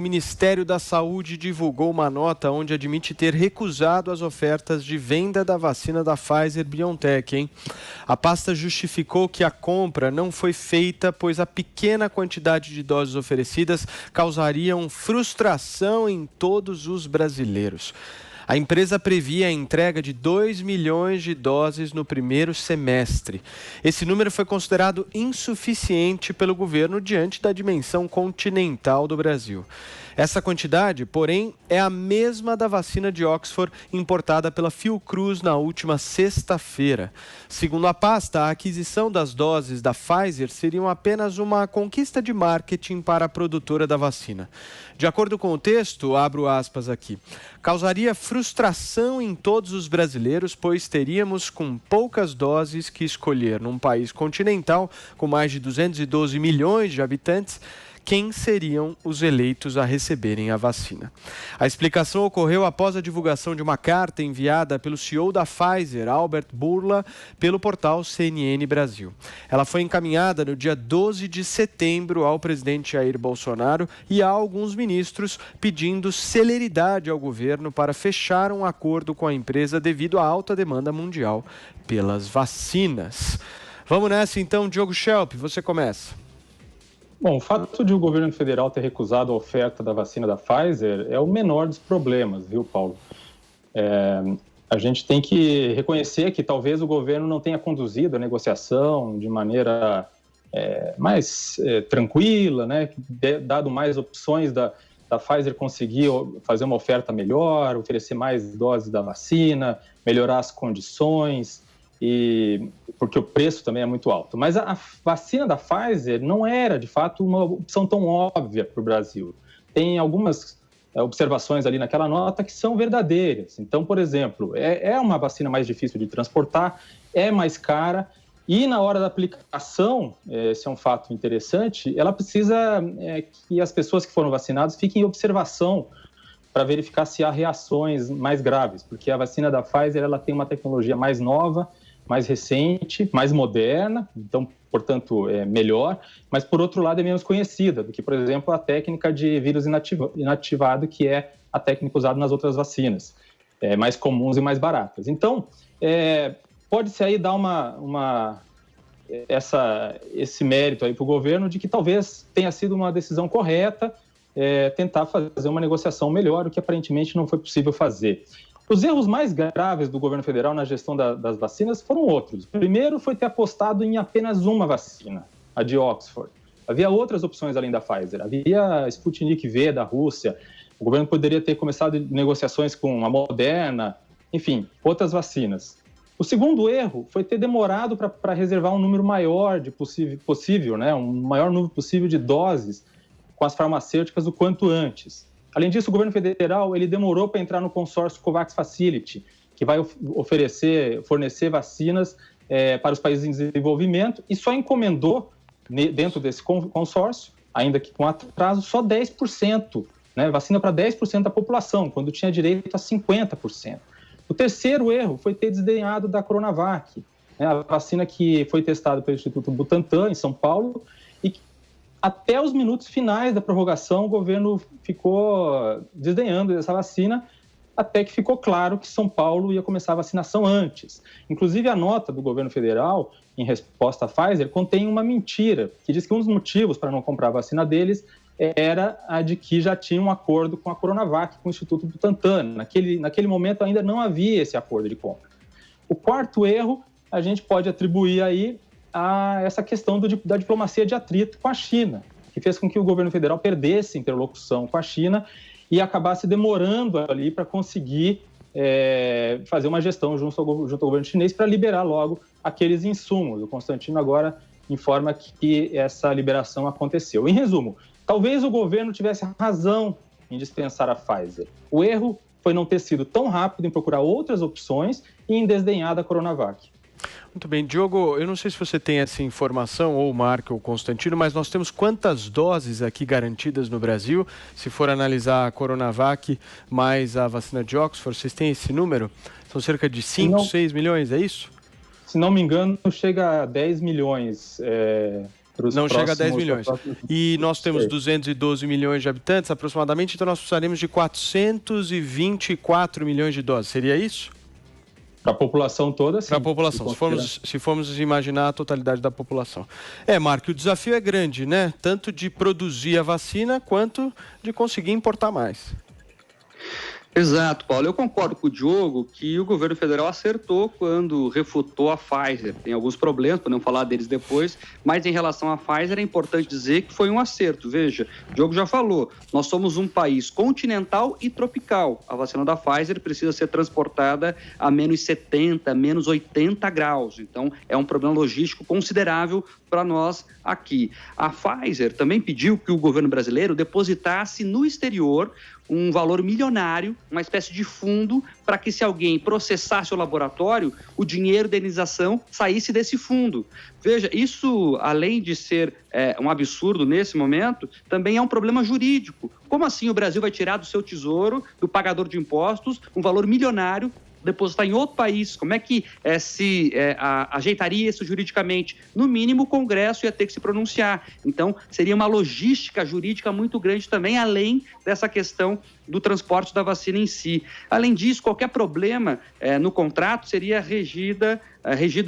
O Ministério da Saúde divulgou uma nota onde admite ter recusado as ofertas de venda da vacina da Pfizer-BioNTech, hein? A pasta justificou que a compra não foi feita, pois a pequena quantidade de doses oferecidas causariam frustração em todos os brasileiros. A empresa previa a entrega de 2 milhões de doses no primeiro semestre. Esse número foi considerado insuficiente pelo governo diante da dimensão continental do Brasil. Essa quantidade, porém, é a mesma da vacina de Oxford importada pela Fiocruz na última sexta-feira. Segundo a pasta, a aquisição das doses da Pfizer seria apenas uma conquista de marketing para a produtora da vacina. De acordo com o texto, abro aspas aqui, causaria frustração em todos os brasileiros, pois teríamos com poucas doses que escolher num país continental com mais de 212 milhões de habitantes, quem seriam os eleitos a receberem a vacina. A explicação ocorreu após a divulgação de uma carta enviada pelo CEO da Pfizer, Albert Bourla, pelo portal CNN Brasil. Ela foi encaminhada no dia 12 de setembro ao presidente Jair Bolsonaro e a alguns ministros, pedindo celeridade ao governo para fechar um acordo com a empresa devido à alta demanda mundial pelas vacinas. Vamos nessa então, Diogo Schelp, você começa. Bom, o fato de o governo federal ter recusado a oferta da vacina da Pfizer é o menor dos problemas, viu, Paulo? A gente tem que reconhecer que talvez o governo não tenha conduzido a negociação de maneira mais tranquila, né? Dado mais opções da Pfizer conseguir fazer uma oferta melhor, oferecer mais doses da vacina, melhorar as condições, porque o preço também é muito alto. Mas a vacina da Pfizer não era, de fato, uma opção tão óbvia para o Brasil. Tem algumas observações ali naquela nota que são verdadeiras. Então, por exemplo, é uma vacina mais difícil de transportar, é mais cara, e na hora da aplicação, esse é um fato interessante, ela precisa que as pessoas que foram vacinadas fiquem em observação para verificar se há reações mais graves, porque a vacina da Pfizer ela tem uma tecnologia mais nova, mais recente, mais moderna, então, portanto, é melhor, mas, por outro lado, é menos conhecida do que, por exemplo, a técnica de vírus inativado, que é a técnica usada nas outras vacinas, mais comuns e mais baratas. Então, pode-se aí dar esse mérito aí para o governo de que talvez tenha sido uma decisão correta tentar fazer uma negociação melhor, o que aparentemente não foi possível fazer. Os erros mais graves do governo federal na gestão das vacinas foram outros. O primeiro foi ter apostado em apenas uma vacina, a de Oxford. Havia outras opções além da Pfizer. Havia a Sputnik V da Rússia. O governo poderia ter começado negociações com a Moderna, enfim, outras vacinas. O segundo erro foi ter demorado para reservar um número maior possível, né, um maior número possível de doses com as farmacêuticas o quanto antes. Além disso, o governo federal ele demorou para entrar no consórcio COVAX Facility, que vai fornecer vacinas para os países em desenvolvimento, e só encomendou, dentro desse consórcio, ainda que com atraso, só 10%, né, vacina para 10% da população, quando tinha direito a 50%. O terceiro erro foi ter desdenhado da Coronavac, né, a vacina que foi testada pelo Instituto Butantan, em São Paulo, e até os minutos finais da prorrogação, o governo ficou desdenhando dessa vacina, até que ficou claro que São Paulo ia começar a vacinação antes. Inclusive, a nota do governo federal, em resposta à Pfizer, contém uma mentira, que diz que um dos motivos para não comprar a vacina deles era a de que já tinha um acordo com a Coronavac, com o Instituto Butantan. Naquele momento ainda não havia esse acordo de compra. O quarto erro, a gente pode atribuir aí a essa questão da diplomacia de atrito com a China, que fez com que o governo federal perdesse interlocução com a China e acabasse demorando ali para conseguir fazer uma gestão junto ao governo chinês para liberar logo aqueles insumos. O Constantino agora informa que essa liberação aconteceu. Em resumo, talvez o governo tivesse razão em dispensar a Pfizer. O erro foi não ter sido tão rápido em procurar outras opções e em desdenhar da Coronavac. Muito bem, Diogo, eu não sei se você tem essa informação, ou o Marco ou o Constantino, mas nós temos quantas doses aqui garantidas no Brasil? Se for analisar a Coronavac mais a vacina de Oxford, vocês têm esse número? São cerca de 5, 6 milhões, é isso? Se não me engano, chega a 10 milhões Não chega a 10 milhões. E nós temos 212 milhões de habitantes aproximadamente, então nós precisaremos de 424 milhões de doses. Seria isso? Para a população toda, sim. Para a população, se formos imaginar a totalidade da população. Marco, o desafio é grande, né? Tanto de produzir a vacina, quanto de conseguir importar mais. Exato, Paulo. Eu concordo com o Diogo que o governo federal acertou quando refutou a Pfizer. Tem alguns problemas, podemos falar deles depois, mas em relação à Pfizer é importante dizer que foi um acerto. Veja, o Diogo já falou, nós somos um país continental e tropical. A vacina da Pfizer precisa ser transportada a menos 70, menos 80 graus. Então, é um problema logístico considerável para nós aqui. A Pfizer também pediu que o governo brasileiro depositasse no exterior um valor milionário, uma espécie de fundo, para que se alguém processasse o laboratório, o dinheiro da indenização saísse desse fundo. Veja, isso, além de ser um absurdo nesse momento, também é um problema jurídico. Como assim o Brasil vai tirar do seu tesouro, do pagador de impostos, um valor milionário, depositar em outro país? Como é que se ajeitaria isso juridicamente? No mínimo, o Congresso ia ter que se pronunciar. Então, seria uma logística jurídica muito grande também, além dessa questão do transporte da vacina em si. Além disso, qualquer problema no contrato seria regido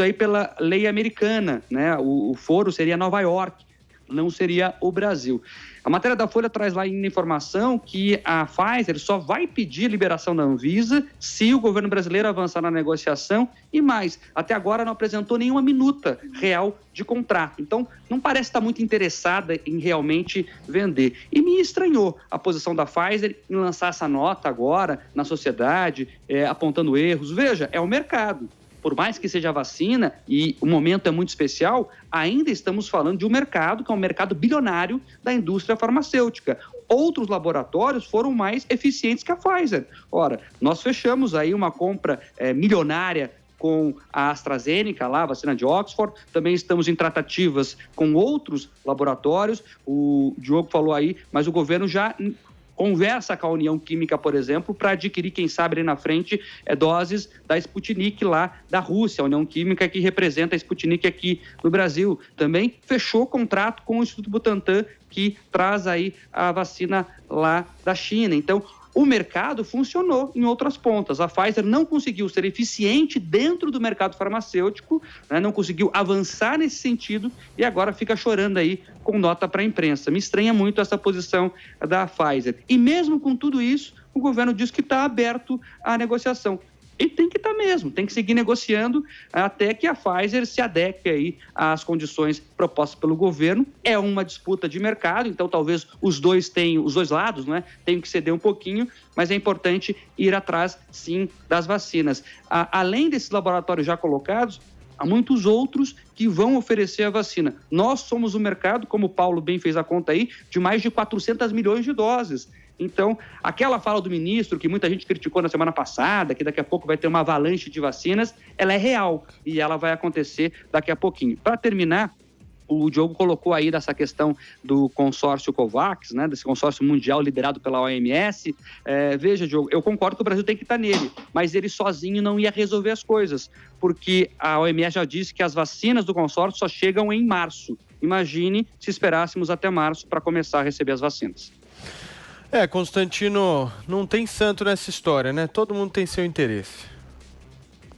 aí pela lei americana, né? O foro seria Nova York, não seria o Brasil. A matéria da Folha traz lá ainda informação que a Pfizer só vai pedir liberação da Anvisa se o governo brasileiro avançar na negociação e mais, até agora não apresentou nenhuma minuta real de contrato. Então, não parece estar muito interessada em realmente vender. E me estranhou a posição da Pfizer em lançar essa nota agora na sociedade, apontando erros. Veja, é o mercado. Por mais que seja a vacina, e o momento é muito especial, ainda estamos falando de um mercado que é um mercado bilionário da indústria farmacêutica. Outros laboratórios foram mais eficientes que a Pfizer. Ora, nós fechamos aí uma compra milionária com a AstraZeneca, lá, a vacina de Oxford. Também estamos em tratativas com outros laboratórios. O Diogo falou aí, mas o governo já conversa com a União Química, por exemplo, para adquirir, quem sabe ali na frente, doses da Sputnik lá da Rússia. A União Química que representa a Sputnik aqui no Brasil. Também fechou contrato com o Instituto Butantan, que traz aí a vacina lá da China. Então, o mercado funcionou em outras pontas. A Pfizer não conseguiu ser eficiente dentro do mercado farmacêutico, né? Não conseguiu avançar nesse sentido e agora fica chorando aí com nota para a imprensa. Me estranha muito essa posição da Pfizer. E mesmo com tudo isso, o governo diz que está aberto à negociação. E tem que estar mesmo, tem que seguir negociando até que a Pfizer se adeque aí às condições propostas pelo governo. É uma disputa de mercado, então talvez os dois lados, né, tenham que ceder um pouquinho, mas é importante ir atrás, sim, das vacinas. Além desses laboratórios já colocados, há muitos outros que vão oferecer a vacina. Nós somos um mercado, como o Paulo bem fez a conta aí, de mais de 400 milhões de doses. Então, aquela fala do ministro, que muita gente criticou na semana passada, que daqui a pouco vai ter uma avalanche de vacinas, ela é real e ela vai acontecer daqui a pouquinho. Para terminar, o Diogo colocou aí dessa questão do consórcio COVAX, né, desse consórcio mundial liderado pela OMS. Veja, Diogo, eu concordo que o Brasil tem que estar nele, mas ele sozinho não ia resolver as coisas, porque a OMS já disse que as vacinas do consórcio só chegam em março. Imagine se esperássemos até março para começar a receber as vacinas. Constantino, não tem santo nessa história, né? Todo mundo tem seu interesse.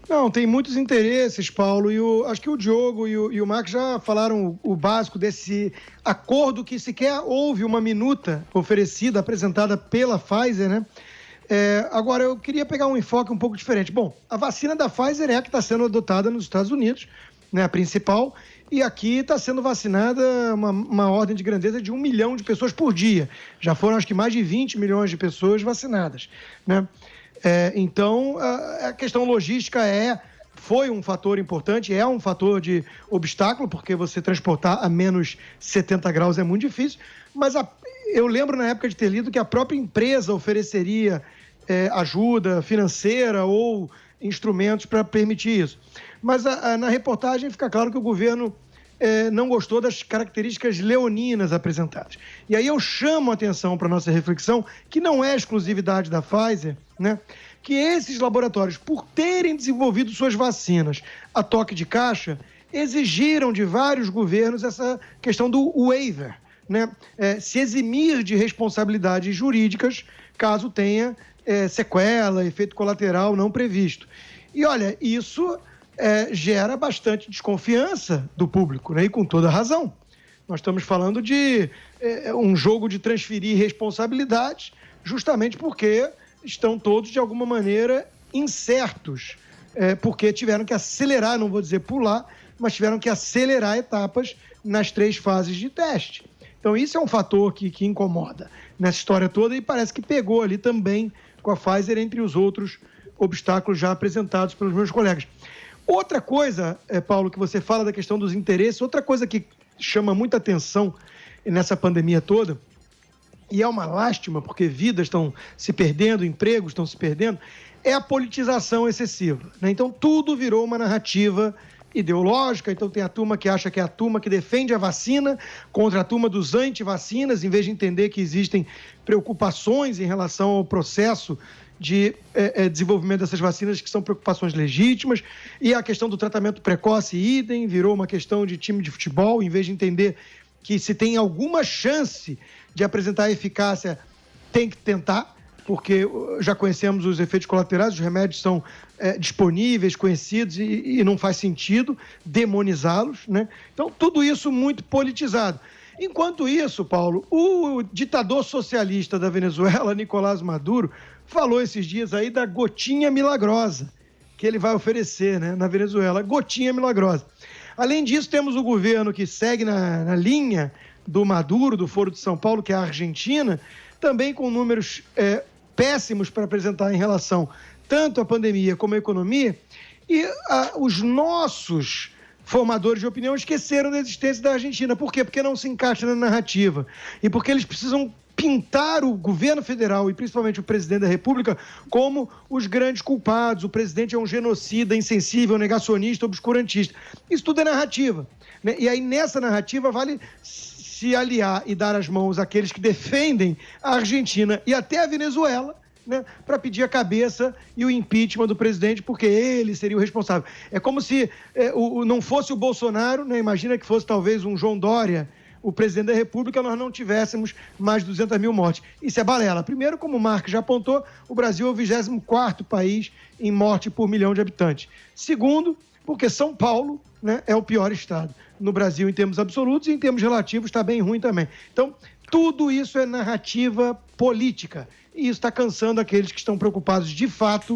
Não, tem muitos interesses, Paulo, e acho que o Diogo e o Marcos já falaram o básico desse acordo que sequer houve uma minuta oferecida, apresentada pela Pfizer, né? Agora, eu queria pegar um enfoque um pouco diferente. Bom, a vacina da Pfizer é a que está sendo adotada nos Estados Unidos, né, a principal, e aqui está sendo vacinada uma ordem de grandeza de 1 milhão de pessoas por dia. Já foram, acho que, mais de 20 milhões de pessoas vacinadas, né? Então, a questão logística foi um fator importante, é um fator de obstáculo, porque você transportar a menos 70 graus é muito difícil, mas eu lembro na época de ter lido que a própria empresa ofereceria ajuda financeira ou instrumentos para permitir isso. Mas na reportagem fica claro que o governo não gostou das características leoninas apresentadas. E aí eu chamo a atenção para a nossa reflexão, que não é exclusividade da Pfizer, né? Que esses laboratórios, por terem desenvolvido suas vacinas a toque de caixa, exigiram de vários governos essa questão do waiver, né? Se eximir de responsabilidades jurídicas caso tenha sequela, efeito colateral não previsto. E olha, isso gera bastante desconfiança do público, né? E com toda razão. Nós estamos falando de um jogo de transferir responsabilidades, justamente porque estão todos, de alguma maneira, incertos, porque tiveram que acelerar, não vou dizer pular, mas tiveram que acelerar etapas nas 3 fases de teste. Então, isso é um fator que incomoda nessa história toda e parece que pegou ali também com a Pfizer, entre os outros obstáculos já apresentados pelos meus colegas. Outra coisa, Paulo, que você fala da questão dos interesses, outra coisa que chama muita atenção nessa pandemia toda, e é uma lástima porque vidas estão se perdendo, empregos estão se perdendo, é a politização excessiva, né? Então, tudo virou uma narrativa ideológica. Então tem a turma que acha que é a turma que defende a vacina contra a turma dos anti-vacinas, em vez de entender que existem preocupações em relação ao processo de desenvolvimento dessas vacinas, que são preocupações legítimas. E a questão do tratamento precoce, idem, virou uma questão de time de futebol, em vez de entender que se tem alguma chance de apresentar eficácia, tem que tentar, porque já conhecemos os efeitos colaterais, os remédios são disponíveis, conhecidos, e não faz sentido demonizá-los, né? Então, tudo isso muito politizado. Enquanto isso, Paulo, o ditador socialista da Venezuela, Nicolás Maduro, falou esses dias aí da gotinha milagrosa que ele vai oferecer, né, na Venezuela, gotinha milagrosa. Além disso, temos o governo que segue na linha do Maduro, do Foro de São Paulo, que é a Argentina, também com números péssimos para apresentar em relação tanto à pandemia como à economia, e os nossos formadores de opinião esqueceram da existência da Argentina. Por quê? Porque não se encaixa na narrativa e porque eles precisam pintar o governo federal e principalmente o presidente da República como os grandes culpados. O presidente é um genocida, insensível, negacionista, obscurantista. Isso tudo é narrativa, né? E aí nessa narrativa vale se aliar e dar as mãos àqueles que defendem a Argentina e até a Venezuela, né, para pedir a cabeça e o impeachment do presidente, porque ele seria o responsável. É como se não fosse o Bolsonaro, né? Imagina que fosse talvez um João Dória, o presidente da República, nós não tivéssemos mais de 200 mil mortes. Isso é balela. Primeiro, como o Mark já apontou, o Brasil é o 24º país em morte por milhão de habitantes. Segundo, porque São Paulo, né, é o pior estado no Brasil em termos absolutos e em termos relativos está bem ruim também. Então, tudo isso é narrativa política e isso está cansando aqueles que estão preocupados de fato